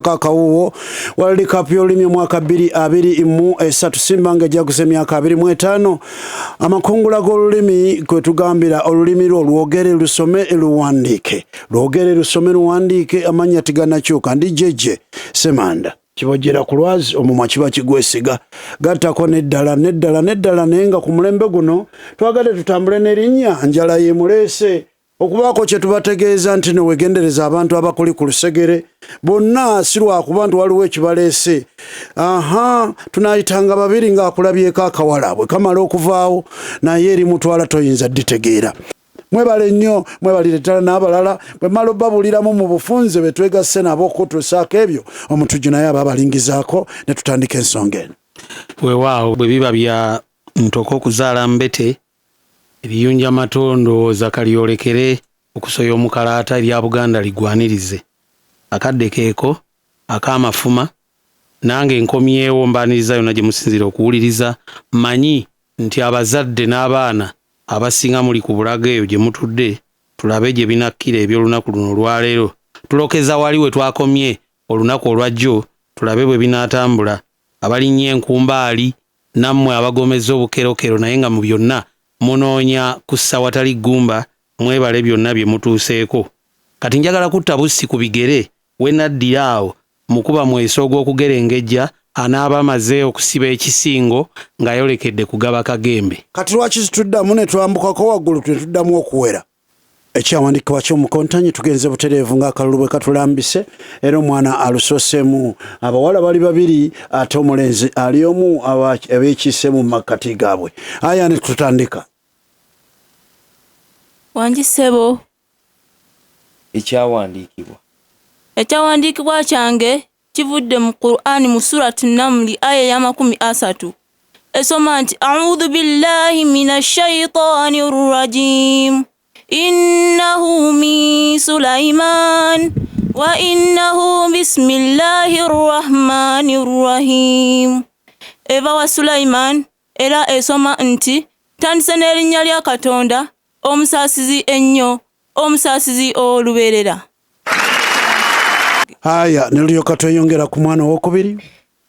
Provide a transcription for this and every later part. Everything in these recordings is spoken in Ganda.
Kakawuwo World Cup y'olulimi mwaka 2023 Simba ng'ejja kusa emyaka 25 amakungula g'olulimi kwe tugambira olulimi lwogere lusome luwandiike lwogere lusome luwandiike amanya tiganakyuka ndi jeje semanda kibojera ku lwazi omumwa kiba kigwesiga gattako neddala nenga ku mulembe guno twagale tutambule n'erinnya njala yemuleese okubako kye tubategeeza nti ne wegendereza abantu abakuli ku lusegere bonna sirwa ku bantu waliwo ekibaleese tunayitanga babiri ng'akulabyeko akawala bwe kamala okuvaawo naye eri mutwala toyinza dditegeera mwebale nnyo mwebalire ddala n'abalala bwe mala obbabuliramu mu bufunze be twegasse nabo kutuusaako ebyo omutuju naye aba abalingizaako ne tutandika ensonga eno weewaawo bwe biba bya ntoko okuzaala mbete ebiyunja matondo zakalyolekere okusoya omukalaata erya Buganda ligwanirize akadde keeko akaamafuma nange nkomyewo mbaaniriza yonna gye musinzira okuwuliriza manyi nti abazadde n'abaana abasinga muli ku bulaga eyo gye mutudde tulabe gye binakkira eby'olunaku luno olwaleero tulokeza wali we twakomye olunaku olwajjo tulabe bwe binaatambula abalinnye enkumbaali nammwe abagomeza obukerokero naye nga mu byonna munoonya kussa watali ggumba mwebale byonna bye mutuuseeko kati njagala kutta bussi ku bigere we naddira awo mukuba mweso ogw'okugerengejja anaaba amaze okusiba ekisingo ng'ayolekedde kugaba kagembe kati lwaki zituddamu ne twambukako waggulu tetuddamu okuwera ekyawandiikibwa ky'omukontanyi tugenze butereevu ng'akalulu bwe katulambise era omwana alusooseemu abawala bali babiri ate omulenzi ali omu abeekiisemu mu makkati gaabwe aya ne tutandika Wanjisebo ekyawandiikibwa kyange kivudde mu Qur'ani mu surati Namli aya ya 30 esoma nti a'udhu billahi minash shaitanir rajim innahu min Sulaiman wa innahu bismillahir rahmanir rahim eva wa Sulaiman era esoma nti tandise n'erinnya lya Katonda omusaasizi ennyo omusaasizi olubeerera aya nelyoka tweyongera ku mwana owokubiri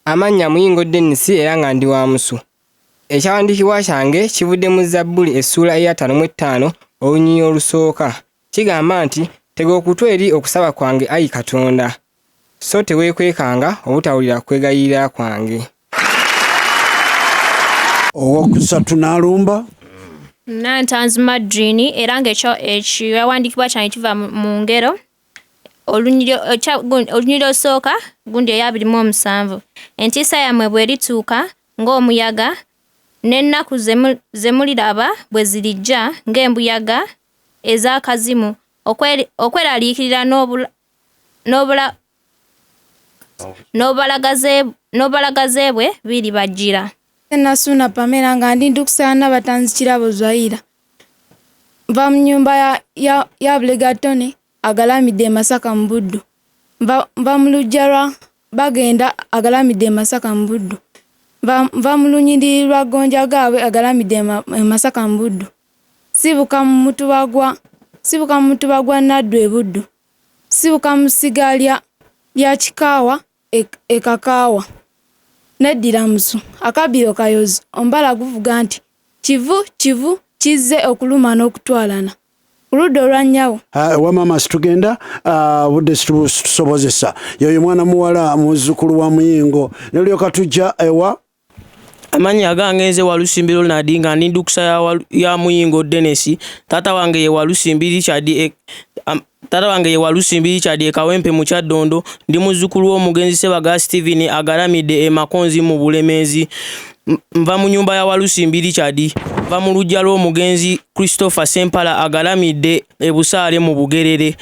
amannya Muyingo Dennis era nga ndi wa musu ekyawandiikibwa kyange kivudde mu Zabbuli essuula eya 55 olunyiriri olusooka kigamba nti tega okutwe eri okusaba kwange ayi Katonda so teweekwekanga obutawulira kwegayirira kwange owokusatu n'alumba Nantanzi Madrini era ng'ekyawandiikibwa kyange kiva mu ngero olunyiriri olusooka gundi eya 27 entiisa yammwe bw'erituuka ng'omuyaga n'ennaku ze muliraba bwe zirijja ng'embuyaga ez'akazimu okweraliikirira n'obalagaze bwe biribajjira Nasuna Pamela nga ndi ndukusana batanzi kirabo Zwaira va mu nyumba ya Blegatone agalamidde Masaka mu Buddu va mu lujjalwa bagenda agalamidde Masaka mu Buddu va mu lunyiriri lwa Gonja gaabwe agalamidde Masaka mu Buddu sibuka mu mutuba gwa Naddu e Buddu sibuka mu ssiga lya Kikaawa Kakaawa neddira musu akabiro kayozi ombala guvuga nti kivu kizze okuluma n'okutwalana kuludda olwannyawo wamama situgenda budde situsobozesa yoyo mwana muwala muzzukulu wa Muyingo nelyoka tujja ewa amannya agange Walusimbiro Nadi nga ndi ndukusa ya Muyingo Dennis taata wange ye Walusimbiri Kyadi Kawempe mu Kyaddondo ndi muzzukulu w'omugenzi Sebaga Steven agalamidde e Makonzi mu Bulemeezi nva mu nyumba ya Walusimbiri Kyadi va mu lujja lw'omugenzi Christopher Sempala agalamidde e Busaale mu Bugerere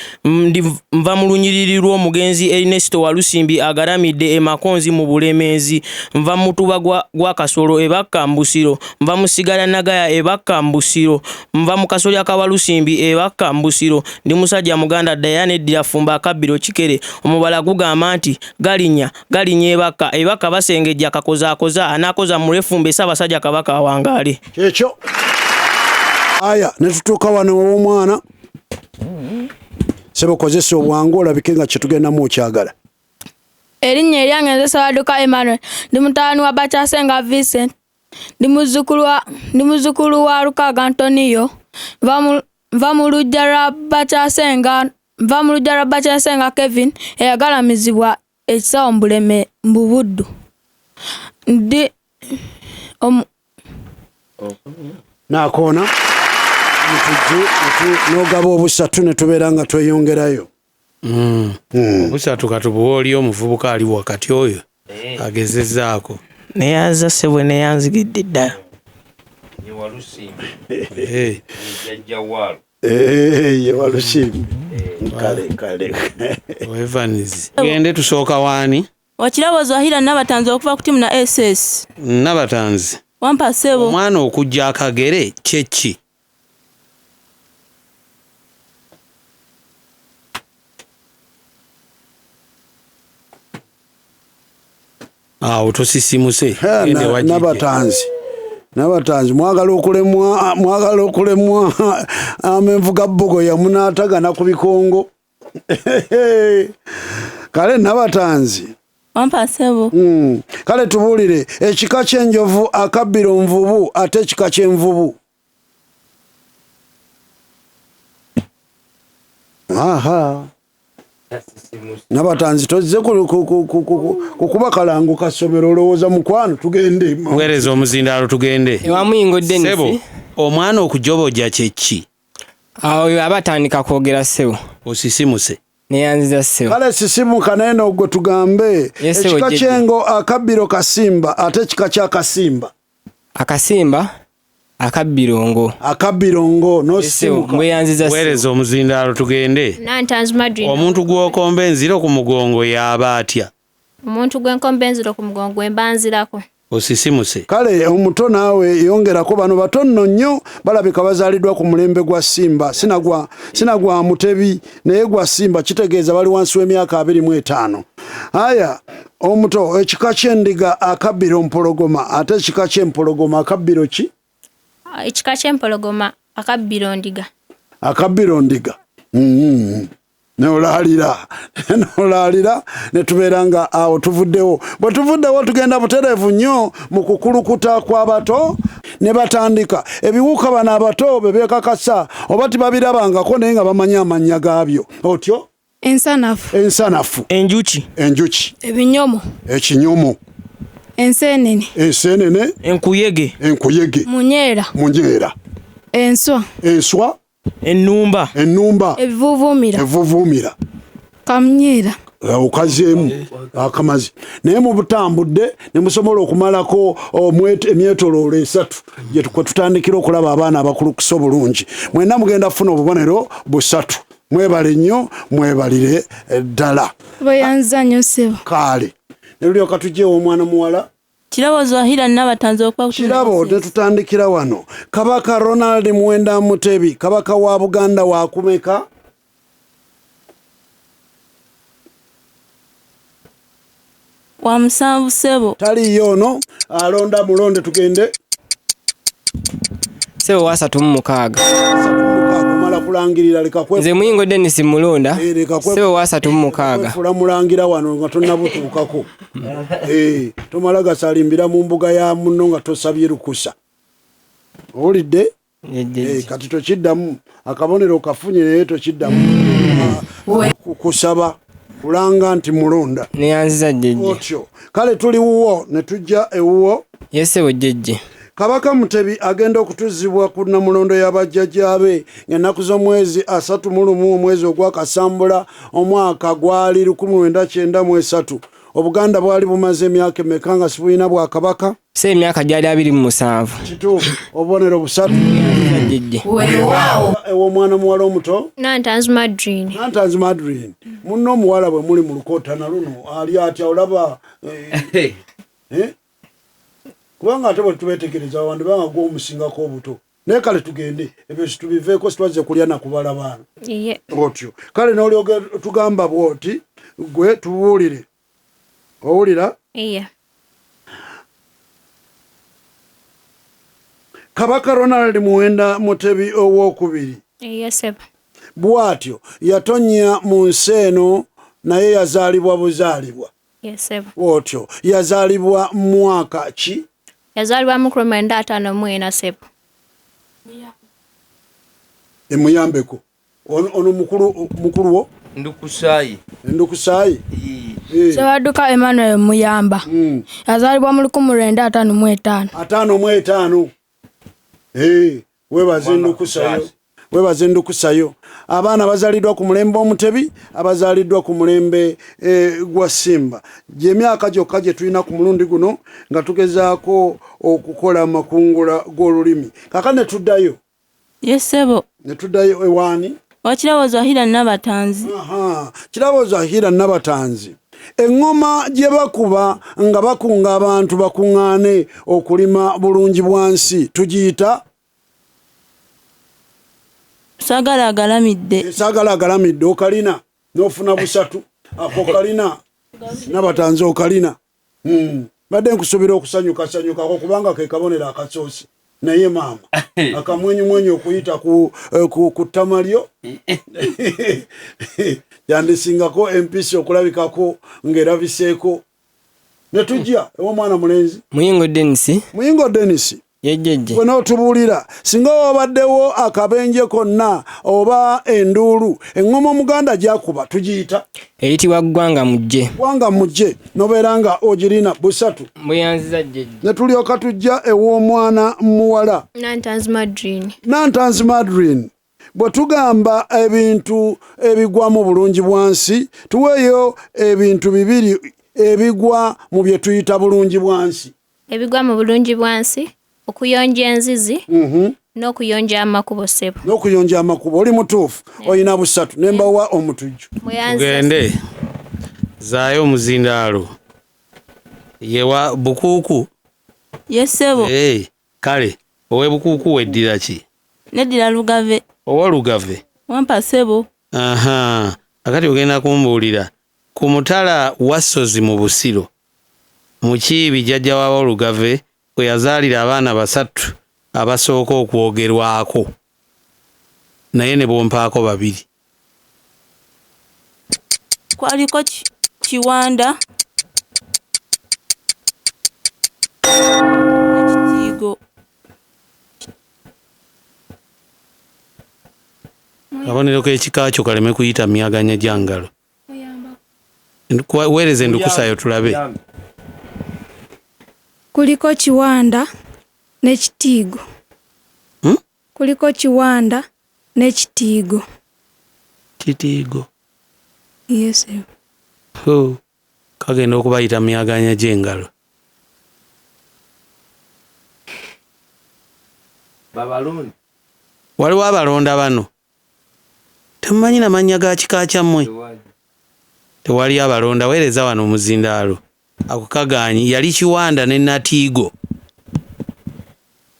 nva mu lunyiriri lw'omugenzi Ernesto Walusimbi agalamidde e Makonzi mu Bulemeezi nva mu mutuba gwa Kasolo e Bakkambusiro nva mu Sigala Nagaya e Bakkambusiro nva mu Kasolya ka Walusimbi e Bakkambusiro ndi musajja Muganda Diane Eddira Fumba akabbiro Kikere omubala gugamba nti galinnya ebakka basengejja kakozaakoza anaakoza mulefumbe Ssaabasajja Kabaka awangaale ekyo aya netutuuka wano w'omwana sebo kozesa obwangu olabike nga kye tugendamu okyagala Erinnya eryange nze Sabaduka Emmanuel. Ndi mutabani wa Bakyasenga Vincent. Ndi muzzukulu wa Lukaga Antonio. Nva mu luggya lwa Bakyasenga Kevin eyagalamizibwa ekisawo mu Buleme mu Buddu. Ndi Nakoona n'ogaba obusatu ne tubeera nga tweyongerayo. Obusatu katubuwa oli omuvubuka ali wakati oyo agezezzaako. Neyanza ssebwe neyanzigidde ddala. Ye Walusimbi. Kale. Evans. Tugende tusooka waani? Wakirabo Zwahira Nabatanzi okuva ku timu na SS. Nabatanzi. Wampa ssebo. Omwana okujja akagere kye ki? Awo tosisimuse. Nabatanzi mwagala okulemwa amenvu ga Bbogoya munaatagana ku bikongo. Kale Nabatanzi. Wampa ssebo. Kale tubuulire ekika ky'enjovu akabbira omuvubu ate ekika ky'envubu. Nabatanzi tozze kukuba kalango kasomero olowooza mukwano tugende. Weereza omuzindaalo tugende. Ewamuyingo Dennis. Sebo, omwana okujobojja kye ki? Awo abatandika kwogera ssebo. Osisimuse. Neyanziza ssebo. Kale sisimuka naye gwe tugambe ekika ky'engo akabbiro kasimba ate ekika ky'akasimba. Akasimba akabbirongo. Akabbirongo n'osimuka. Mweyanziza ssebo. Weereza omuzindaalo tugende. Nantanzi Madrid. Omuntu gw'okomba enziro ku mugongo y'aba atya? Omuntu gwenkomba enziro ku mugongo gwembanzirako. Osisimuse. Kale omuto naawe yongerako bano batono nnyo balabika bazaaliddwa ku mulembe gwa Simba sinagwa Mutebi naye gwa Simba kitegeeza bali wansi w'emyaka 25. Aya omuto ekika ky'endiga akabbiro mpologoma ate ekika ky'empologoma akabbiro ki? Ekika ky'empologoma akabbiro ndiga. Akabbiro ndiga. N'olaalira ne tubeera nga awo tuvuddewo. Bwe tuvuddewo tugenda butereevu nnyo mu kukulukuta kw'abato ne batandika ebiwuka bano abato be beekakasa oba tibabirabangako naye nga bamanya amannya gaabyo. Otyo? Ensanafu. Enjuki. Ebinyomo. Ekinyomo. Enseenene. Enkuyege. Munyeera. Enswa. Ennumba. Ebivuuvuumira. Kamunyeera. Okazeemu akamazi. Naye mu butambudde ne musobola okumalako emyetoloolo 3 gye tutandikira okulaba abaana abakulukusa obulungi. Mwenna mugenda kufuna obubonero 3. Mwebale nnyo, mwebalire ddala. Bayanza nnyo ssebo. Kaale. Ne lulyoka tujjeewo omwana muwala. Kirabo Zwahira Nabatanzi okuva ku timu. Kirabo tetutandikira wano. Kabaka Ronald Muwenda Mutebi, kabaka wa Buganda wa kumeka? Wa musanvu ssebo. Taliyo ono alonda mulonde tugende. Ssebo wa 36. Mala kulangirira leka kwe. Nze Muyingo Dennis mulonda. Ssebo wa 36. Fula mulangira wano nga tonnabutukako. Tomala gasalimbira mu mbuga ya munno nga tosabye lukusa. Olidde? Kati tokiddamu akabonero kafunye naye tokiddamu. Kusaba kulanga nti mulonda. Neyanziza jjejje. Otyo. Kale tuli wuwo ne tujja ewuwo. Ssebo jjejje. Kabaka Mutebi agenda okutuzibwa ku Namulondo y'abajjajjaabe ng'ennaku z'omwezi 31 omwezi ogwakasambula omwaka gwali 1993. Obuganda bwali bumaze emyaka emeka nga sibulina bwa kabaka? Emyaka gyali 27. Kituufu. Obubonero 3. Ewo omwana muwala omuto? Nantanzi Madrid. Munno omuwala bwe muli mu lukootana luno ali atya olaba kubanga ate bwe tubeetegereza abantu banga gw'omusingako obuto. Naye kale tugende ebyo situbiveeko situwazze kulya na kubala baana. Otyo. Kale n'olyogera tugamba bw'oti gwe tubuulire. Owulira? Kabaka Ronald Muwenda Mutebi owookubiri. Bw'atyo yatonya mu nsi eno naye yazaalibwa buzaalibwa. Yes, sebo. Otyo yazaalibwa mwaka ki? Yazaalibwa mu 1954 sebo. Emuyambeko ono mukulu wo Ndukusaayi Ssewadduka Emmanuel Muyamba yazaalibwa mu 1955. Webaze Ndukusayo. Abaana bazaliddwa ku mulembe omutebi, abazaliddwa ku mulembe gwa Simba. Gy'emyaka gyokka gye tulina ku mulundi guno nga tugezaako okukola amakungula g'olulimi. Kaka ne tuddayo. Yes, sebo. Ne tuddayo ewaani? Wakiraboozo Ahira Nabatanzi. Kiraboozo Ahira Nabatanzi. Eŋŋoma gye bakuba nga bakunga abantu bakuŋŋaane okulima bulungi bwansi tugiyita? Saagala agalamidde. Saagala agalamidde okalina n'ofuna busatu. Ako kalina Nabatanzi okalina. Badde nkusuubira okusanyuka kubanga ke kabonero akasoosi. Naye maama akamwenyumwenyu okuyita ku ttama lyo yandisingako empisi okulabikako ng'erabiseeko. Ne tujja ew'omwana mulenzi Muyingo Dennis yejjejje bwe n'otubuulira singa wabaddewo akabenje konna oba enduulu eŋŋoma omuganda gyakuba tugiyita eyitibwa gwanga mujje nobeera nga ogirina busatu bweyanziza jjejje. ne tulyoka tujja ew'omwana muwala Nantanzi Madrin. Bwe tugamba ebintu ebigwa mu bulungi bwansi tuweeyo ebintu bibiri ebigwa mu bye tuyita bulungi bwansi. Ebigwa mu bulungi bwansi okuyonja enzizi n'okuyonja amakubo sebo. N'okuyonja amakubo oli mutuufu olina busatu ne mbawa omutujju. Tugende zaayo omuzindaalo yewa bukuuku. Yes, sebo. Kale owe bukuuku weddira ki? Neddira Lugave. Owa Lugave Wampa sebo. Akati ogenda kumbuulira ku mutala Wassozi mu Busiro mu Kiibi jjajja wa Lugave we yazaalira abaana basatu abasooka okwogerwako naye ne bompaako babiri. Kwaliko Kiwanda Ekitiigo. Kabonero k'ekika kyo kaleme kuyita myaganya gya ngalo. Weereze Ndukusayo tulabe. Kuliko Kiwanda n'Ekitiigo. Kuliko Kiwanda n'Ekitiigo. Kitiigo. Yes. Kagenda okubayita myaganya gy'engalo. Waliwo abalonda bano. Temumanyi na mannya ga kika kyammwe? Tewali abalonda. Weereza wano omuzindaalo. Ako kaganyi yali Kiwanda ne Natiigo.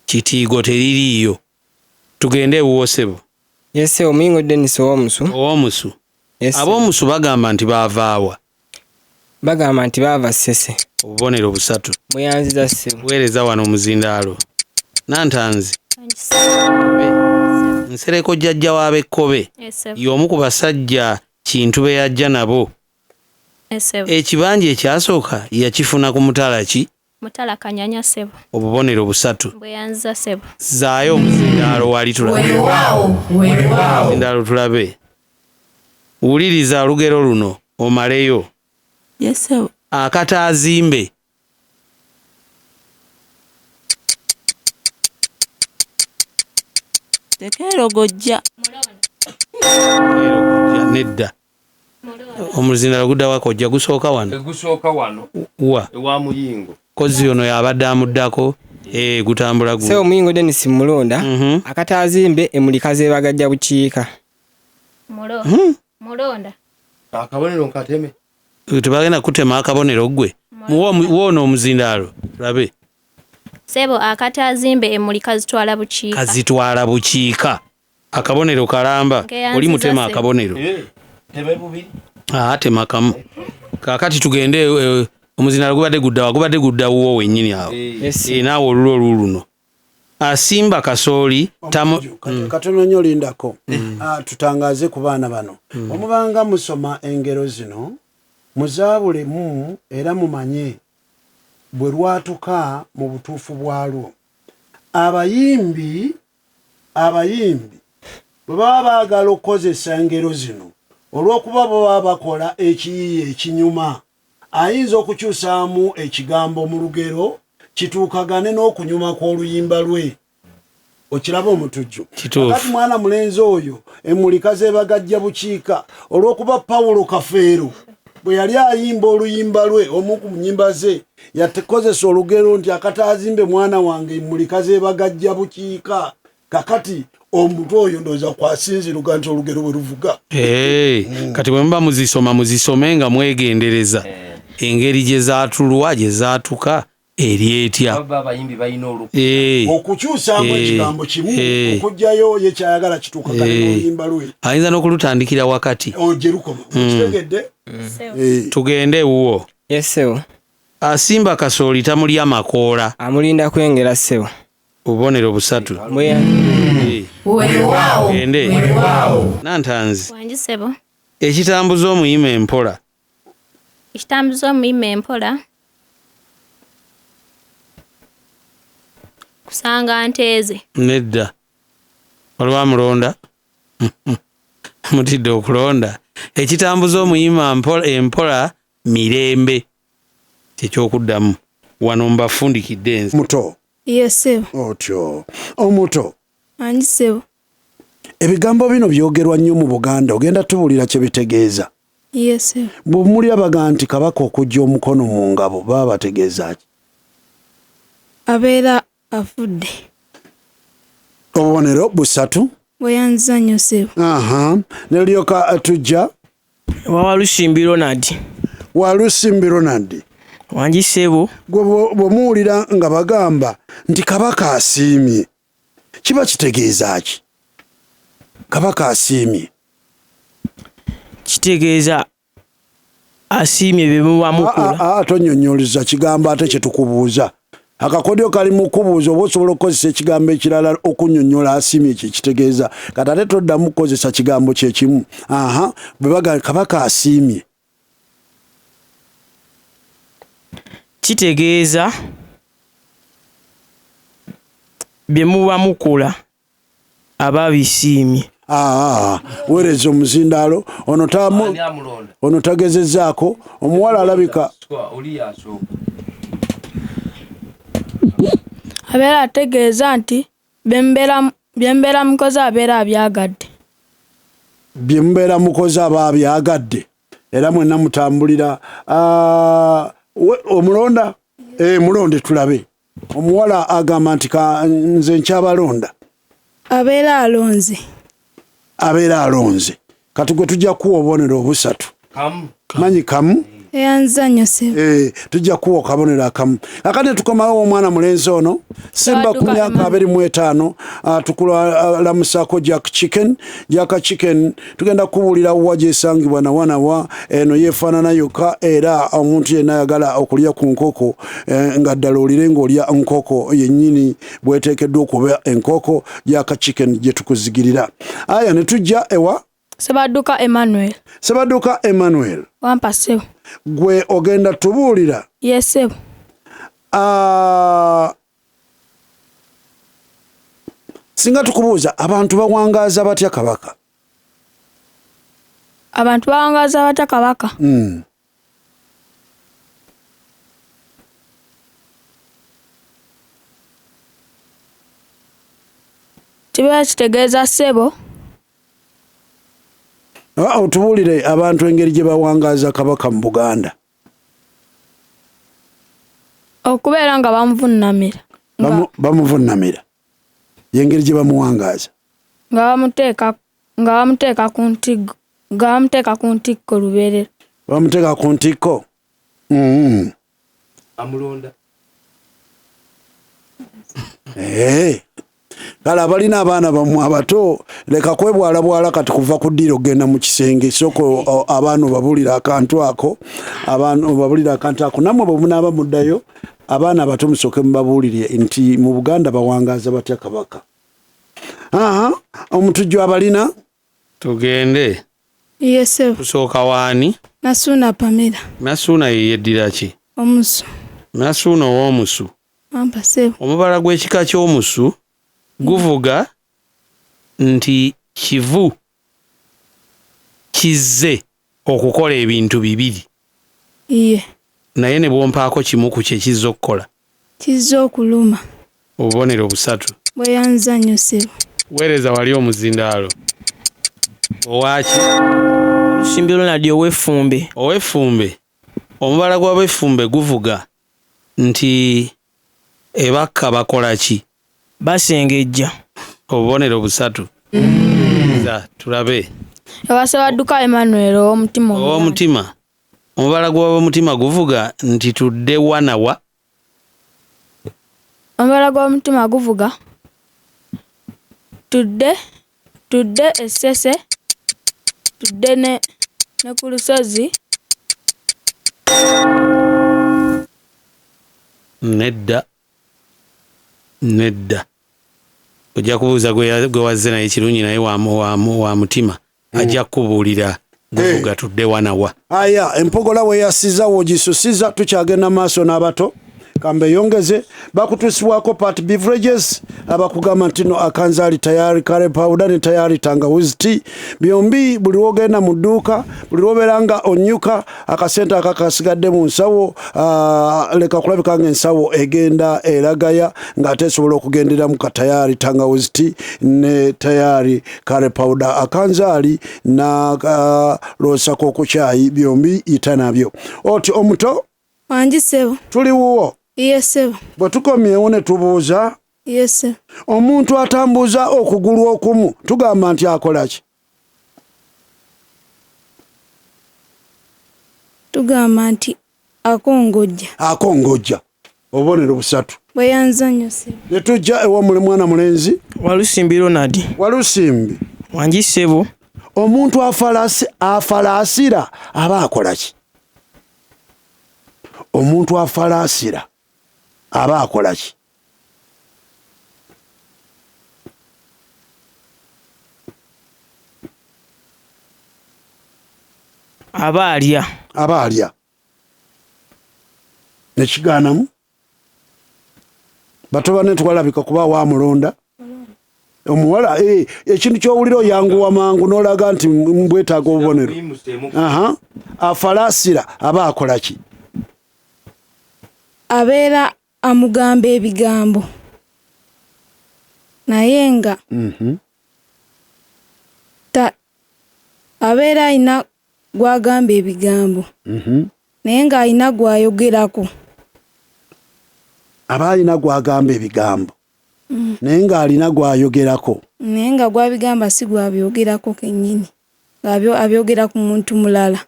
Kitiigo teririiyo. Tugende ewuwosebo. Yes, Omuyingo Dennis Owomusu. Ab'omusu bagamba nti baavaawa. Bagamba nti baava Ssese. Obubonero busatu. Bweyanziza ssebo. Weereza wano omuzindaalo. Nantanzi. Nsereko jjajja w'ab'Ekkobe. Y'omu ku basajja Kintu be yajja nabo. Ekibanja ekyasooka yakifuna ku mutala ki? Mutala Kanyanya sebo. Obubonero busatu. Bweyanziza sebo. Zaayo omuzindaalo wali tulabe. Omuzindaalo tulabe. Wuliriza olugero luno omaleyo. Yes, sebo. Akataazimbe. Tekeerogojja. Nedda. Omuzindaalo gudda wakojja gusooka wano. Gusooka wano. Wa. Ewa Muyingo. Kozi ono yabadde amuddako. Gutambula gu. Sebo Muyingo Dennis Mulonda. Akataazimbe emulika z'ebagajja bukiika. Mulonda. Akabonero nkateme. Tebagenda kutema akabonero gwe. Muwono omuzindaalo. Labe. Sebo akataazimbe emulika zitwala bukiika. Kazitwala bukiika. Akabonero kalamba. Oli mutema akabonero. Tebe bubiri. Tema kamu. Kakati tugende omuzindaalo gubadde gudda wuwo wennyini awo. Naawe olulo luno. Simba kasooli katono nnyo lindako tutangaze ku baana bano omubanga musoma engero zino muzaabulemu era mumanye bwe lwatuka mu butuufu bwalwo. Abayimbi bwe baba baagala okukozesa engero zino olw'okuba baba bakola ekiyiiye ekinyuma, ayinza okukyusaamu ekigambo mu lugero kituukagane n'okunyuma kw'oluyimba lwe. Okiraba omutujju. Kakati mwana mulenzi oyo emmulika zeebagajja bukiika olw'okuba Pawulo Kafeero bwe yali ayimba oluyimba lwe, omu ku nnyimba ze yakozesa olugero nti akataazimbe mwana wange emmulika zeebagajja bukiika. Kakati omuntu oyo ndowooza kwasinziruka nti olugero bwe luvuga. Kati bwe muba muzisome nga mwegendereza engeri gye zaatulwa gye zaatuka eri etya. Okukyusaamu ekigambo kimu okugjayo ye kyayagala kituukagane n'oluyimba lwe. Ayinza n'okulutandikira wakati. Gye lukoma. Kitegedde? Tugende wuwo. Yes ssebo. Asimba kasooli tamulya makoola. Amulinda kwengera ssebo. Bubonero busatu. Weewaawo. Gende. Nantanzi. Wangi ssebo. Ekitambuza omuyima empola. Ekitambuza omuyima empola. Kusanga nteeze. Nedda. Olwa mulonda. Mutidde okulonda. Ekitambuza omuyima empola mirembe. Kyekyokuldamu. Wano mbafundikidde ensi. Muto. Yes ssebo. Otyo. Omuto. Wangi ssebo. Ebigambo bino byogerwa nnyo mu Buganda, ogenda tubuulira kye bitegeeza. Yes ssebo. Bwe muli abaga nti Kabaka okujja omukono mu ngabo baba bategeeza ki? Abeera afudde. Obubonero busatu. Bweyanziza nnyo ssebo. Nelyoka tujja Walusimbi Ronald. Walusimbi Ronald. Wangi ssebo. Gwe bwe muwulira nga bagamba nti Kabaka asiimye, kiba kitegeeza ki? Kabaka asiimye kitegeeza asiimye bye muba mukola. Tonnyonnyoleza kigambo ate kye tukubuuza. Akakodyo kali mu kubuuza oba osobola okukozesa ekigambo ekirala okunnyonnyola asiimye kye kitegeeza. Kati ate toddamu kukozesa kigambo kye kimu. Bwe baga Kabaka asiimye kitegeeza bye muba mukola aba bisiimye. Weereza omuzindaalo ono tagezezzaako. Omuwala alabika Abeera ategeeza nti bye mbeera mukozi abeera abyagadde. Bye mubeera mukozi aba abyagadde era mwenna mutambulira. Omulonda? Mulonde tulabe. Omuwala agamba nti nze nkyabalonda. Abeera alonze. Abeera alonze. Kati gwe tujja kuwa obubonero obusatu. Manyi kamu? Eyanziza nnyo ssebo. Tujja kuwa akabonero akamu. Kakati tukomawo omwana mulenzi ono Simba ku myaka 25 tukulamusaako Jack Chicken tugenda kubuulira wa gyesangibwa nawanawa eno yeefaanana yokka era omuntu yenna ayagala okulya ku nkoko nga ddala olire ng'olya nkoko yennyini bweteekeddwa okuba enkoko Jack Chicken gye tukuzigirira. Aya ne tujja ewa Sebadduka Emmanuel. Wampa ssebo. Gwe ogenda tubuulira? Yes ssebo. Singa tukubuuza abantu bawangaaza batya Kabaka? Abantu bawangaaza batya Kabaka? Kibeera kitegeeza ssebo. Otubuulire abantu engeri gye bawangaaza Kabaka mu Buganda. Okubeera nga bamuvunnamira. Bamuvunnamira. Yengeri gye bamuwangaaza. Nga bamuteeka ku ntikko lubeerera. Bamuteeka ku ntikko? Amulonda. Kale abalina abaana bammwe abato leka kwebwalabwala kati kuva ku ddiiro ogenda mu kisenge soko abaana obabuulira akantu ako. Nammwe bwe munaaba muddayo abaana abato musooke mubabuulire nti mu Buganda bawangaaza batya Kabaka. Omutujju abalina? Tugende. Yesebo. Kusooka waani? Nasuuna Pamela. Nasuuna ye yeddira ki? Omusu. Nasuuna ow'omusu. Wampa ssebo. Omubala gw'ekika ky'omusu guvuga nti kivu kizze okukola ebintu bibiri. Iye. Naye ne bwompaako kimu ku kye kizza okukola. Kizza okuluma. Obubonero busatu. Bweyanza nnyo ssebo. Weereza wali omuzindaalo. Owaki? Olusimbiro Ronald ow'effumbe. Ow'effumbe. Omubala gw'abeffumbe guvuga nti ebakka bakola ki? Basengejja. Obubonero busatu. Tulabe. Ewasebadduka Emmanuel ow'omutima. Ow'omutima. Omubala gw'omutima guvuga nti tudde wanawa. Omubala gw'omutima guvuga tudde essese, tudde ne ku lusozi. Nedda. Ojja kubuuza gwe wazze naye kirungi naye wa mutima ajja kubuulira guvuga tudde wanawa. Aya empogola we yasiza wogisusiza tukyagenda maaso n'abato kambe yongeze bakutusibwako part beverages abakugamba ntino akanzaali tayari kale powder ne tayari tangawizi tea byombi buli wogenda mu dduuka buli woberanga onyuka akasente akakasigadde mu nsawo leka kulabika ng'ensawo egenda eragaya ng'ate esobola okugendera mu katayari tangawizi tea ne tayari kale powder akanzaali na losako ku kyayi byombi yita nabyo oti omuto Wangi ssebo. tuli wuwo. Iye ssebo. Bwe tukomyewo ne tubuuza Yes. omuntu atambuza okugulu okumu tugamba nti akola ki? Tugamba nti akongojja. Akongojja. Obubonero busatu. Bweyanza nnyo ssebo. Ne tujja ew'omuli mwana mulenzi. Walusimbi Ronald. Walusimbi. Wangi ssebo. Omuntu afalaasira aba akola ki? Omuntu afalaasira aba akola ki? Aba alya. Nekigaanamu bato bane twalabika kuba wamulonda omuwala ekintu ky'owulira oyanguwa mangu n'olaga nti mbwetaaga obubonero. Afalaasira aba akola ki? Abeera amugamba ebigambo naye nga abeera alina gwagamba ebigambo naye ng'alina gwayogerako. Aba alina gwagamba ebigambo naye ng'alina gwayogerako. Naye nga gwabigamba si gwabyogerako kennyini abyogera ku muntu mulala.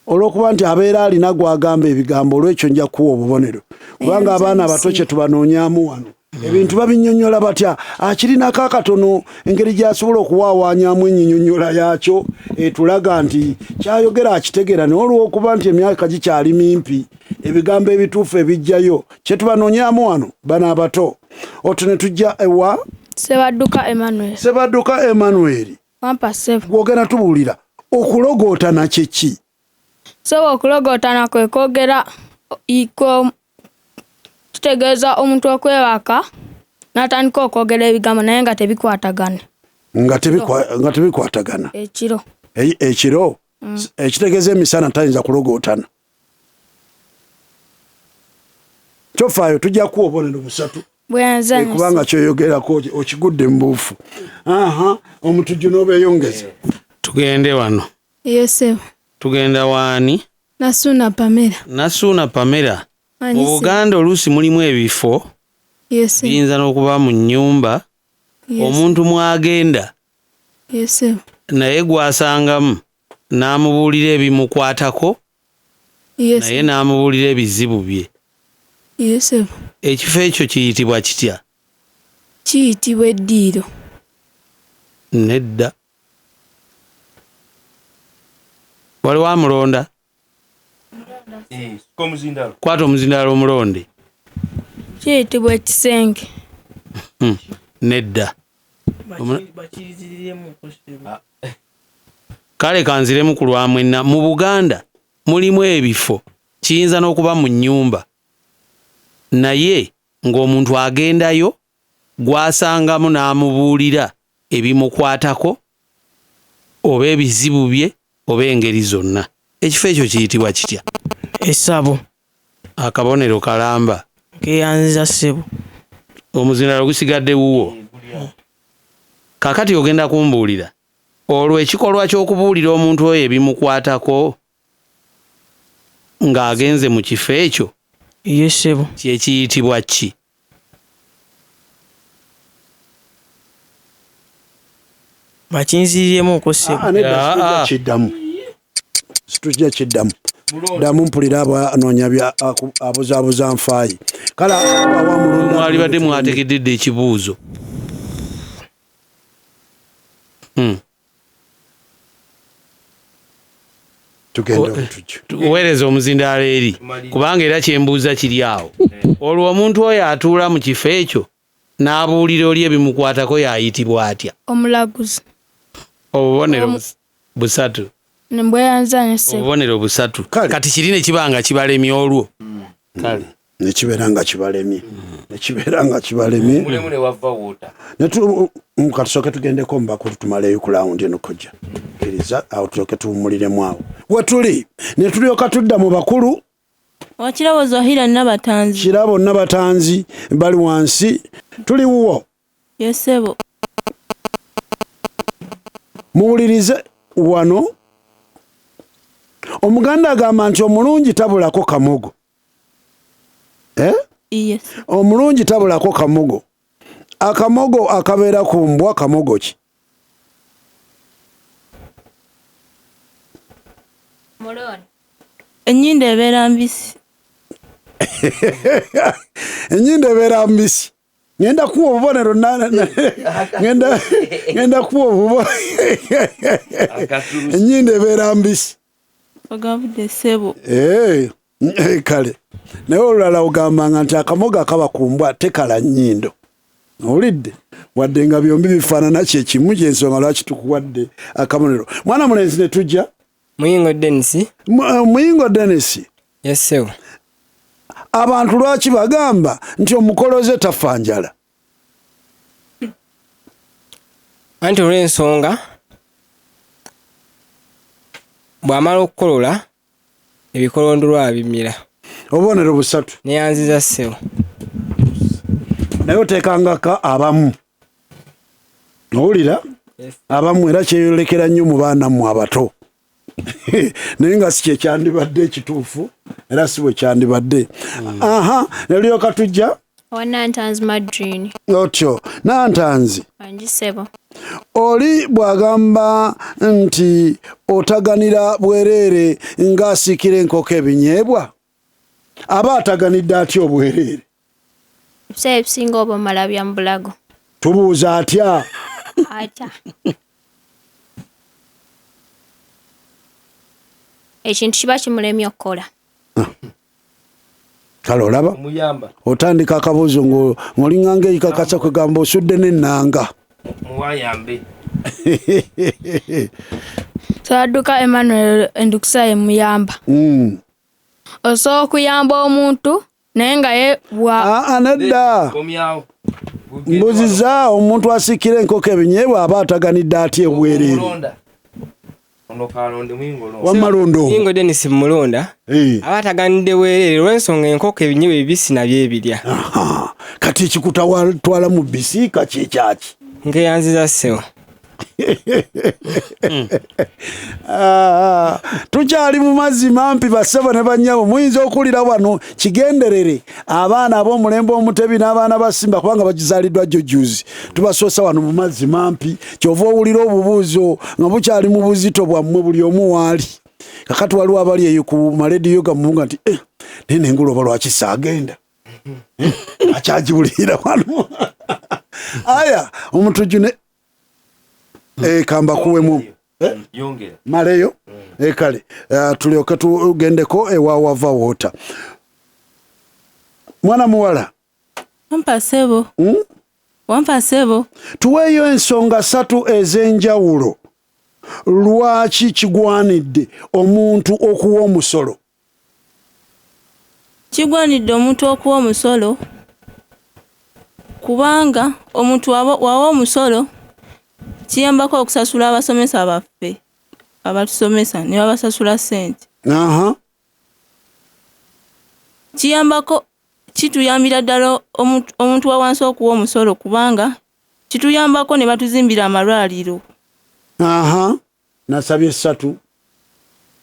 Olw'okuba nti abeera alina gwagamba ebigambo olw'ekyo nja kuwa obubonero kubanga abaana abato kye tubanoonyaamu wano ebintu babinnyonnyola batya akirinako akatono engeri gy'asobola okuwaawanyaamu ennyinnyonnyola yaakyo etulaga nti kyayogera akitegeera naye olw'okuba nti emyaka gikyali mimpi ebigambo ebituufu ebijjayo kye tubanoonyaamu wano bana abato oto ne tujja ewa Sebadduka Emmanuel. Wampa ssebo. Gwogera tubuulira okulogootana kye ki? So okulogootana kwe kwogera kitegeeza omuntu okwebaka n'atandika okwogera ebigambo naye nga tebikwatagana. Nga tebikwatagana. Ekiro. Ekitegeeza emisana tayinza kulogootana. Kyofaayo tujja kuwa obubonero busatu. Kubanga kyoyogerako okigudde mu buufu. Omutujju n'obeeyongeza. Tugende wano. Yes. Tugenda waani? Nasuuna Pamela. Mu Buganda oluusi mulimu ebifo biyinza n'okuba mu nnyumba omuntu mwagenda naye gwasangamu n'amubuulira ebimukwatako naye n'amubuulira ebizibu bye. Ekifo ekyo kiyitibwa kitya? Kiyitibwa eddiiro. Nedda. Wali wamulonda? Kwata omuzindaalo omulonde. Kiyitibwa ekisenge. Nedda. kale kanziremu ku lwa mwenna. Mu Buganda mulimu ebifo kiyinza n'okuba mu nnyumba naye ng'omuntu agendayo gwasangamu n'amubuulira ebimukwatako oba ebizibu bye oba engeri zonna. Ekifo ekyo kiyitibwa kitya? Essabo. Akabonero kalamba. Keyanziza ssebo. Omuzindaalo gusigadde wuwo. Kakati ogenda kumbuulira olwo ekikolwa ky'okubuulira omuntu oyo ebimukwatako ng'agenze mu kifo ekyo yesebo kye kiyitibwa ki? bakinziriemu okosebo. Situjja kiddamu ddamu mpulira abanoonya abuzaabuza nfaayi. Kale mwali badde mwategeddedde ekibuuzo. Tuweereza omuzindaalo eri kubanga era kyembuuza kiri awo. Olwo omuntu oyo atuula mu kifo ekyo n'abuulira oli ebimukwatako yayitibwa atya? Omulaguzi. Obubonero busatu. Obubonero busatu. Kati kiri ne kibanga kibalemye olwo. Kale nekibeera nga kibalemye. Nekibeera nga kibalemye. Mulemu ne wava woota. Katusooke tugendeko mu bakulu tumaleyo ku laawundi eno kojja. Kkiriza awo tulyoke tuwummuliremu awo. We tuli ne tulyoka tudda mu bakulu. Wakirabo Zahira Nabatanzi. Kirabo Nabatanzi bali wansi. Tuli wuwo. Yesebo. Muwulirize wano. Omuganda agamba nti omulungi tabulako kamogo. Yes. Omulungi tabulako kamogo. Akamogo akabeera ku mbwa kamogo ki? Muloni. Ennyindo ebeera mbisi. Ennyindo ebeera mbisi. Ngenda kuwa obubonero ngenda kuwa obubonero. Ennyindo ebeera mbisi. Ogavudde ssebo. Kale naye olulala ogambanga nti akamogo akaba ku mbwa tekala nnyindo. Owulidde wadde nga byombi bifaanana kyekimu kyensonga lwaki tukuwadde akabonero. Mwana mulenzi ne tujja Muyingo Denisi. Muyingo Denisi. Yesebo. Abantu lwaki bagamba nti omukoloze tafa njala? Anti olw'ensonga bw'amala okukolola ebikolondolwa bimira. Obubonero busatu. Neyanziza ssebo. Naye oteekangako abamu. Owulira? Abamu era kyeyolekera nnyo mu baana mmwe abato. Naye nga si kyekyandibadde ekituufu era si bwe kyandibadde. Ne lyoka tujja Nantanzi Madrini. Otyo Nantanzi. Anjisebo. Oli bw'agamba nti otaganira bwereere ng'asiikira enkoko ebinyeebwa aba ataganidde atya obwereere? Ebiseera ebisinga oba omala bya mu bulago. Tubuuza atya? Atya. Ekintu kiba kimulemye okukola. Kale olaba otandika akabuuzo ng'olinganga ekikakasa kwegamba osudde n'ennanga. Muwayambe. Sadduka Emmanuel Endukisa ye muyamba. Osobola okuyamba omuntu naye nga ye nedda. Mbuziza omuntu asiikira enkoko ebinyeebwa aba ataganidde atya ebwereere. Wamalondo. Muyingo Denisi Mulonda. Aba ataganidde bwereere olw'ensonga enkoko ebinyeebwa ebibisi nabyo ebirya. Kati ekikutwala mu bisiika kyekyaki? Nkeyanziza ssebo. Tukyali mu mazzi mampi bassebo ne bannyabo muyinza okuwulira wano kigenderere abaana ab'omulembe omutebi n'abaana ba Simba kubanga bagizaaliddwa jjojuzi tubasoosa wano mu mazzi mampi kyova owulira obubuuzo nga bukyali mu buzito bwammwe buli omu waali. Kakati waliwo abali eyo ku malediyo gamubuga nti nene Engule oba lwaki saagenda akyagiwulira wano. Aya omutujju ne kamba kuwemu yongera maleyo kale tulyoke tugendeko ewawava woota. Mwana muwala Wampa ssebo. Wampa ssebo. Tuweeyo ensonga 3 ez'enjawulo lwaki kigwanidde omuntu okuwa omusolo? Kigwanidde omuntu okuwa omusolo kubanga omuntu wawa omusolo kiyambako okusasula abasomesa baffe abatusomesa ne babasasula ssente. Kiyambako kituyambira ddala omuntu wa wansi okuwa omusolo kubanga kituyambako ne batuzimbira amalwaliro. Nasabye 3.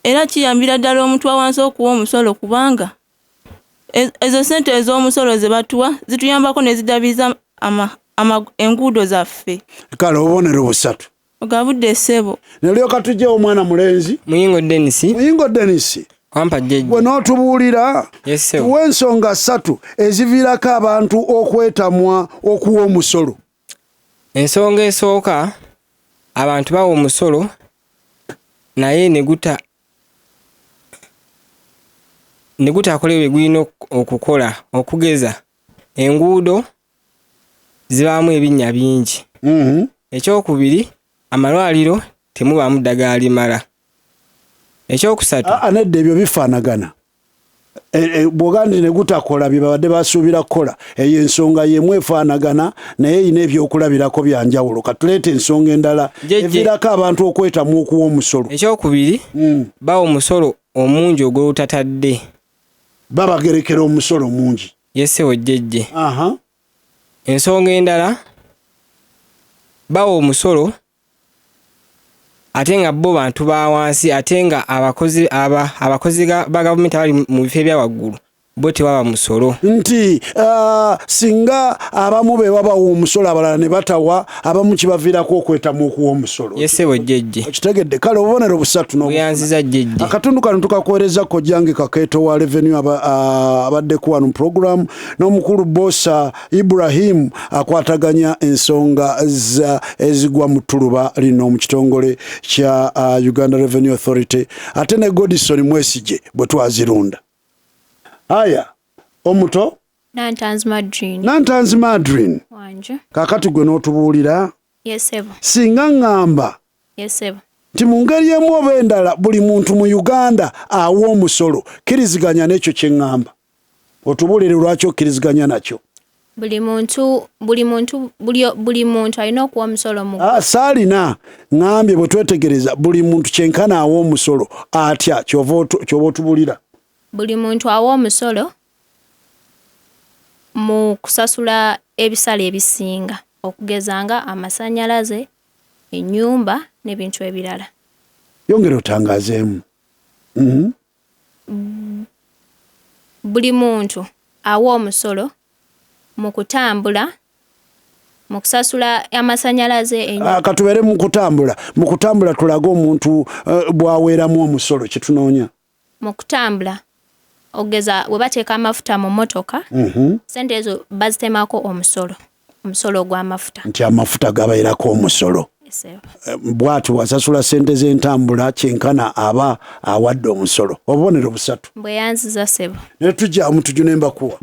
Era kiyambira ddala omuntu wa wansi okuwa omusolo kubanga ezo ssente ez'omusolo ze batuwa zituyambako ne zidabiza enguudo zaffe. Kale obubonero 3. Ogabudde ssebo. Nelyoka tujja omwana mulenzi Muyingo Dennis. Wampa jjejje. Gwe n'otubuulira w'ensonga 3 eziviirako abantu okwetamwa okuwa omusolo. Ensonga esooka abantu bawa omusolo naye ne gutakola bye gulina okukola okugeza enguudo zibaamu ebinnya bingi. Ekyokubiri amalwaliro temubaamu ddagala limala. Ekyokusatu nedda ebyo bifaanagana. Bw'ogandi ne gutakola bye babadde basuubira kukola eyo ensonga yemu efaanagana naye eyina ebyokulabirako bya njawulo. Katuleeta ensonga endala eviirako abantu okwetamu okuwa omusolo. Ekyokubiri bawa omusolo omungi ogw'obutatadde. Babagerekera omusolo mungi. Yessewo jjejje. Ensonga endala bawa omusolo ate nga bo bantu ba wansi ate nga abakozi ba gavumenti abali mu bifo ebya waggulu bo tebaba musolo. Nti singa abamu be babawa omusolo abalala ne batawa abamu kibaviirako okwetamu okuwa omusolo. Yesebo jjejje. Kitegedde. Kale obubonero 3 buyanziza jjejje. Akatundu kano tukakuweereza Kojjange Kakeeto wa Revenue abadde ku wano program n'omukulu Bosa Ibrahim akwataganya ensonga ezigwa mu ttuluba lino mu kitongole kya Uganda Revenue Authority ate ne Godison Mwesije bwe twazirunda. Aya, omuto? Nantanzi Madrin. Wanje. Kakati gwe n'otubuulira? Yesebo. Singa ngamba? Yesebo. Nti mu ngeri emu oba endala buli muntu mu Uganda awa omusolo kiriziganya n'ekyo kye ngamba. Otubuulire lwaki okkiriziganya nakyo? Buli muntu alina okuwa omusolo mu. Saalina ngambye bwe twetegereza buli muntu kyenkana awa omusolo atya ky'oba otubuulira. Buli muntu awa omusolo mu kusasula ebisale ebisinga okugezanga amasannyalaze, ennyumba n'ebintu ebirala. Yongera otangaazeemu. Buli muntu awa omusolo mu kutambula mu kusasula amasannyalaze. Katubere mu kutambula tulaga omuntu bw'aweeramu omusolo kye tunoonya. Mu kutambula ogeza we bateeka amafuta mu motoka sente ezo bazitemako omusolo gw'amafuta. Nti amafuta gabairako omusolo. Bw'ati wasasula sente z'entambula kyenkana aba awadde omusolo. Obubonero 3. Bweyanziza ssebo. Ne tujjaamu tujunemba kuwa.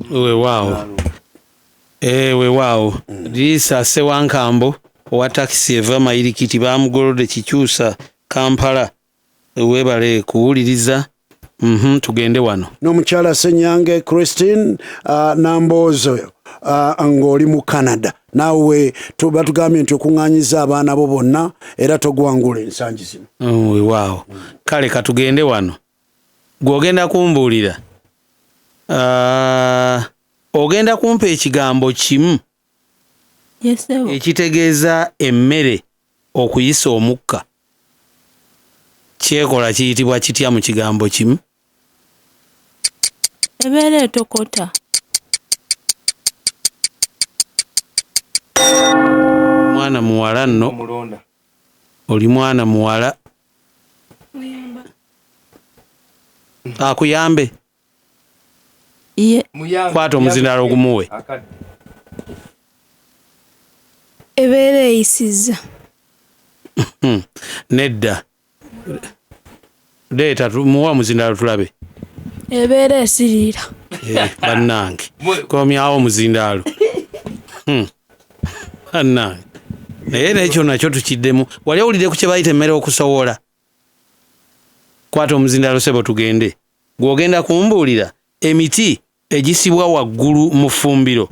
Weewaawo. Liisa Sewankambo owa takisi eva Mayirikiti baamugolodde Kikyusa Kampala. Weebale kuwuliriza. Tugende wano. N'omukyala Senyange Christine Nambozo ng'oli mu Canada. Naawe batugambye nti okuŋŋaanyiza abaana bo bonna era togwangula ensangi zino. Weewaawo. Kale katugende wano. Gw'ogenda kumbuulira. Ogenda kumpa ekigambo kimu ekitegeeza emmere okuyisa omukka. Kyekola kiyitibwa kitya mu kigambo kimu? Ebeera etokota. Mwana muwala nno. Oli mwana muwala. Akuyambe. Kwata omuzindaalo ogumuwe. Ebeera eyisizza. Nedda. Leeta muwa omuzindaalo tulabe. Ebeera esiriira. Bannange. Komyawo omuzindaalo. Bannange. naye nekyo nakyo tukiddemu. Wali owulidde ku kye bayita emmere okusowola? Kwata omuzindaalo ssebo tugende. Gw'ogenda kumbuulira emiti egisibwa waggulu mu ffumbiro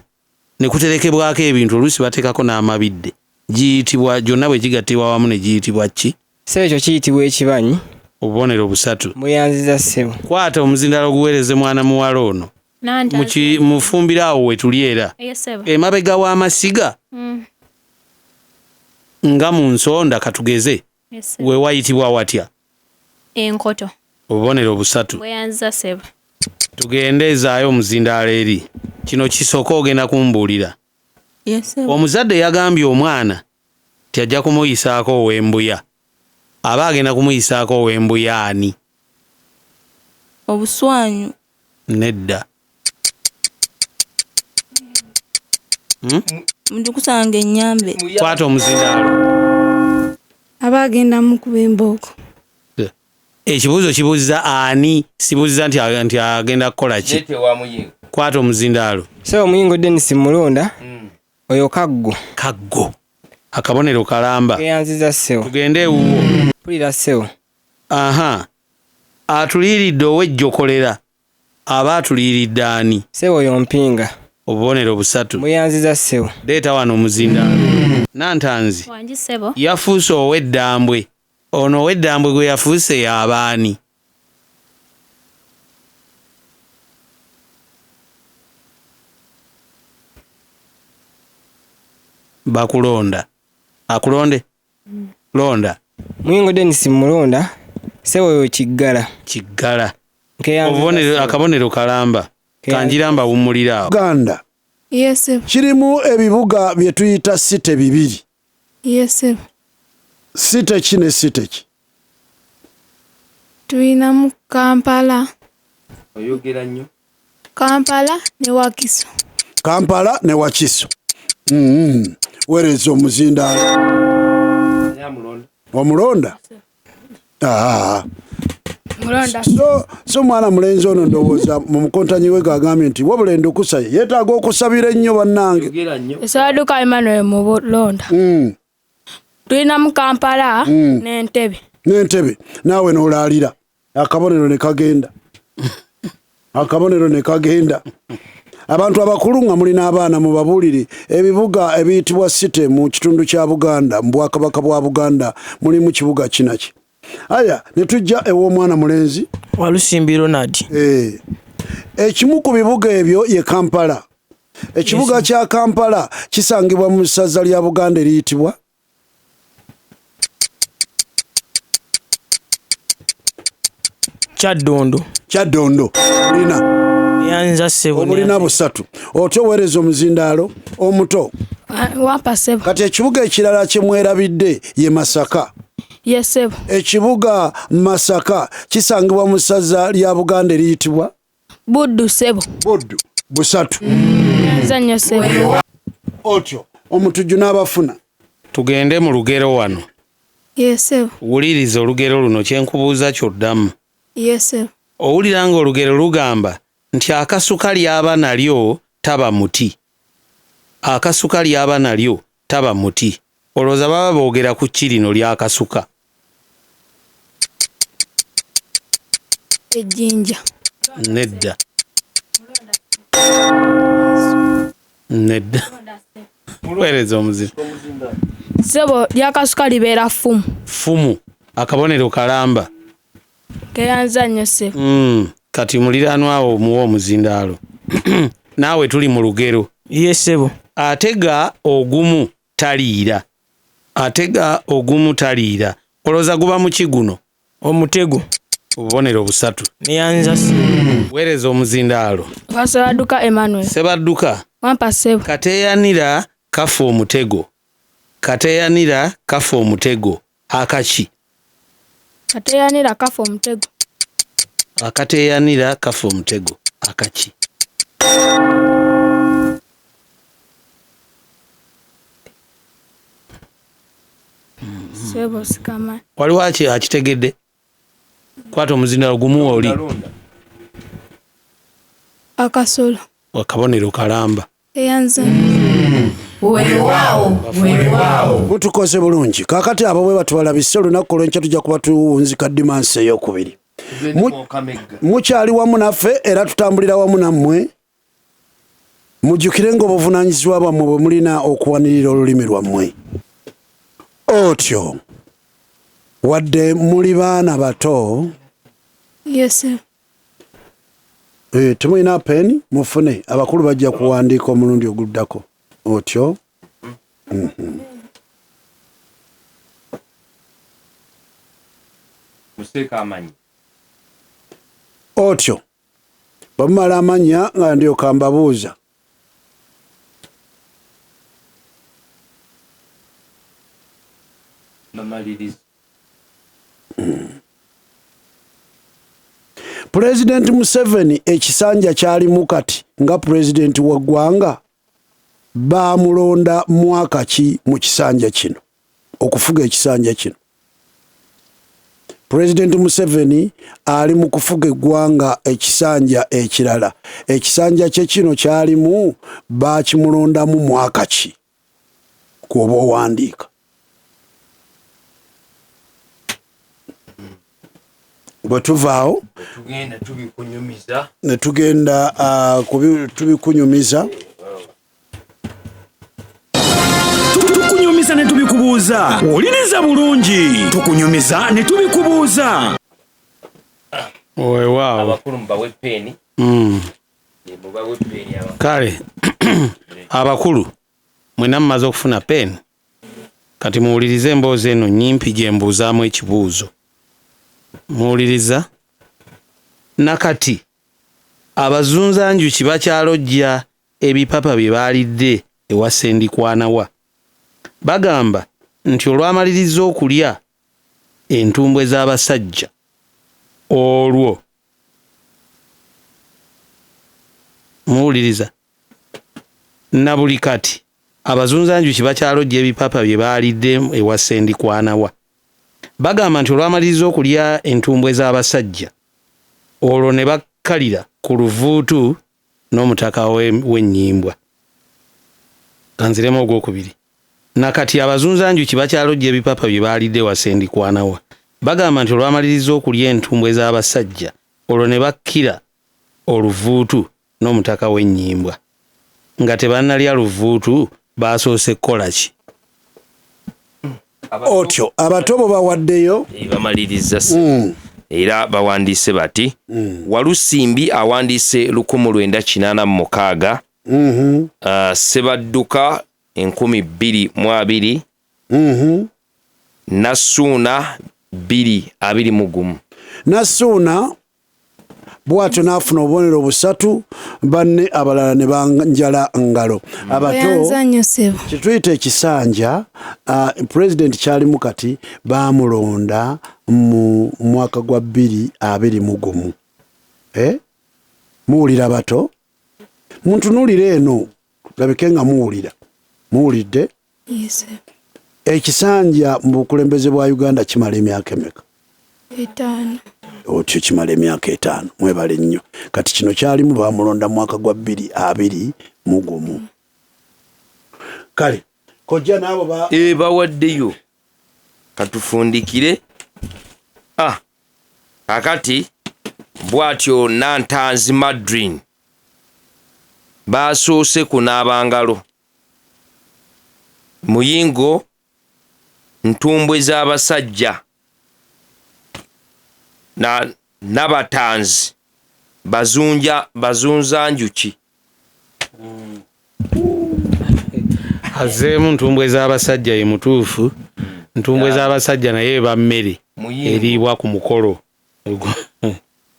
ne kuterekebwako ebintu oluusi bateekako n'amabidde giyitibwa, gyonna bwe gigattibwa wamu ne giyitibwa ki? Ssebo ekyo kiyitibwa ekibanyi. Obubonero busatu. Mweyanziza ssebo. Kwata omuzindaalo guweereze mwana muwala ono mu ffumbiro awo we tuli era emabega w'amasiga nga mu nsonda katugeze we wayitibwa watya? Enkoto. Obubonero busatu. Bweyanziza ssebo. Tugende ezaayo omuzindaalo eri. Kino kisooka ogenda kumbuulira. Omuzadde yagambye omwana ti ajja kumuyisaako ow'embuya. Aba agenda kumuyisaako ow'embuya ani? Obuswanyu. Nedda. Mujukusanga ennyambe. Kwata omuzindaalo. Aba agenda mukuba embooko. Ekibuuzo kibuuziza ani, sibuuziza nti agenda kukola ki? Kwata omuzindaalo. Ssebo Muyingo Dennis Mulonda. Oyo Kaggo. Kaggo. Akabonero kalamba. Keyanziza ssebo. Tugende ewuwo. Mpulira ssebo. Aha. Atuliiridde ow'ejjokolera. Aba atuliiridde ani? Ssebo oyo Mpinga. Obubonero busatu. Mweyanziza ssebo. Leeta wano omuzindaalo. Nantanzi. Wangi ssebo. Yafuuse ow'eddambwe. Ono ow'eddambwe gwe yafuuse y'abaani? Bakulonda. Akulonde? Londa. Muyingo Dennis Mulonda. Ssebo oyo Kiggala. Kiggala. Akabonero kalamba. Kanjiramba wumulira awo. Uganda Ssebo. kirimu ebibuga bye tuyita site bibiri. Ssebo. Site ki ne site ki? Tulinamu Kampala. Oyogera nnyo. Kampala ne Wakiso. Kampala ne Wakiso. Weereza omuzindaalo. Omulonda? Mulonda. So mwana mulenzi ono ndowooza mu mukontanyi we gagambye nti wabula endukusa ye yeetaaga okusabira ennyo bannange. Esaduka Emmanuel mu Bulonda. Tulinamu Kampala n'Entebbe. N'Entebbe naawe n'olaalira. Akabonero ne kagenda. Akabonero ne kagenda. Abantu abakulu nga mulina abaana mubabuulire ebibuga ebiyitibwa site mu kitundu kya Buganda, mu Bwakabaka bwa Buganda mulimu kibuga kinaki. Aya ne tujja ew'omwana mulenzi Walusimbi Ronald. Ekimu ku bibuga ebyo ye Kampala. Ekibuga kya Kampala kisangibwa mu ssaza lya Buganda eriyitibwa Kyaddondo. Kyaddondo. Yanza ssebo. Obulina busatu. Otyo weereza omuzindaalo omuto. Wampa ssebo. Kati ekibuga ekirala kye mwerabidde ye Masaka. Ssebo. Ekibuga Masaka kisangibwa mu ssaza lya Buganda eriyitibwa Buddu ssebo. Buddu. Busatu. Yanza nnyo ssebo. Otyo omutujju n'abafuna. Tugende mu lugero wano. Ssebo. Wuliriza olugero luno kye nkubuuza kyoddamu. Ssebo. Owulira ng'olugero lugamba nti akasuka ly'aba nalyo taba muti. Akasuka ly'aba nalyo taba muti. Olowooza baba boogera ku ki lino ly'akasuka? Ejjinja. Nedda. Nedda. Weereza omuziro. Ssebo ly'akasuka libeera ffumu. Ffumu. Akabonero kalamba. Keyanza nnyo ssebo. Kati muliraanwa awo muwa omuzindaalo. Naawe tuli mu lugero. Ssebo. Atega ogumu taliira. Atega ogumu taliira. Olowooza guba mu ki guno? Omutego. Obubonero busatu. Neyanza ssebo. Weereza omuzindaalo. Sebadduka Emmanuel. Sebadduka. Wampa ssebo. Kateeyanira kafa omutego. Kateeyanira kafa omutego. Akaki? Kateeyanira kafa omutego. Akateeyanira kafa omutego. Akaki? Ssebo sikama. Waliwo akitegedde? Kwata omuzindaalo gumu oli. Akasolo. Akabonero kalamba. Keyanza. weewaawo. Mutukoze bulungi. Kaakati abo bwe batwalabise olunaku lw'enkya tujja kuba tuwunzika dimansi ey'okubiri. Mukyali wamu naffe era tutambulira wamu nammwe. Mujjukire ng'obuvunaanyizibwa bwammwe bwe mulina okuwanirira olulimi lwammwe. Otyo wadde muli baana bato. Yes. Temulina peni mufune abakulu bajja kuwandiika omulundi oguddako. Otyo. Museeka amannya. Otyo bamala amanya nga ndyoka mbabuuza. Bamaliriza. President Museveni ekisanja kyalimu kati nga president wa ggwanga baamulonda mwaka ki mu kisanja kino okufuga ekisanja kino. President Museveni ali mu kufuga eggwanga ekisanja ekirala. Ekisanja kye kino kyalimu baakimulondamu mwaka ki kuba owandiika. Bwe tuvaawo ne tugenda tubikunyumiza. Tukunyumiza ne tubikubuuza. Oliniza bulungi. Tukunyumiza ne tubikubuuza. Weewaawo. Abakulu mbawe peni. Mubawe peni abakulu. Kale abakulu mwena mumaze okufuna peni. Kati muwulirize emboozi eno nnyimpi gye mbuuzaamu ekibuuzo. Muwuliriza. Nakati abazunzanjuki bakyalojja ebipapa bye baalidde ewa Sendikwana. Bagamba nti olwamaliriza okulya entumbwe z'abasajja olwo. Muwuliriza. Na buli kati abazunzanjuki bakyalojja ebipapa bye baalidde ewa Sendikwana. Bagamba nti olwamaliriza okulya entumbwe z'abasajja olwo ne bakkalira ku luvuutu n'omutaka w'ennyimbwa. Kanziremu ogwokubiri. Nakati abazunzanjuki bakyalojja ebipapa bye baalidde wa Sendikwana. Bagamba nti olwamaliriza okulya entumbwe z'abasajja olwo ne bakkira oluvuutu n'omutaka w'ennyimbwa. Nga tebannalya luvuutu baasoose kukola ki? Otyo abato bo bawaddeyo bamaliriza era bawandiise bati Walusimbi awandiise 1986 Sebadduka 2022 Nasuuna 2021 Nasuuna bwatyo n'afuna obubonero busatu banne abalala ne banjala ngalo. Abato kituyita ekisanja president kyalimu kati baamulonda mu mwaka gwa 2021. Muwulira bato? Muntunuulire eno labike nga muwulidde? Yes. Ekisanja mu bukulembeze bwa Uganda kimala emyaka emeka? 5. Otyo kimala emyaka 5. Mwebale nnyo. Kati kino kyalimu baamulonda mwaka gwa 2021. Kale kojja n'abo bawaddeyo katufundikire. Akati bwatyo Nantanzi Madrin baasoose kunaaba ngalo. Muyingo ntumbwe z'abasajja n'abatanzi bazunzanjuki. Azzeemu ntumbwe z'abasajja ye mutuufu. Ntumbwe z'abasajja naye eba mmere eriibwa ku mukolo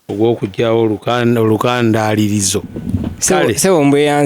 ogw'okugyawo olukandaalirizo. Sebo mbwe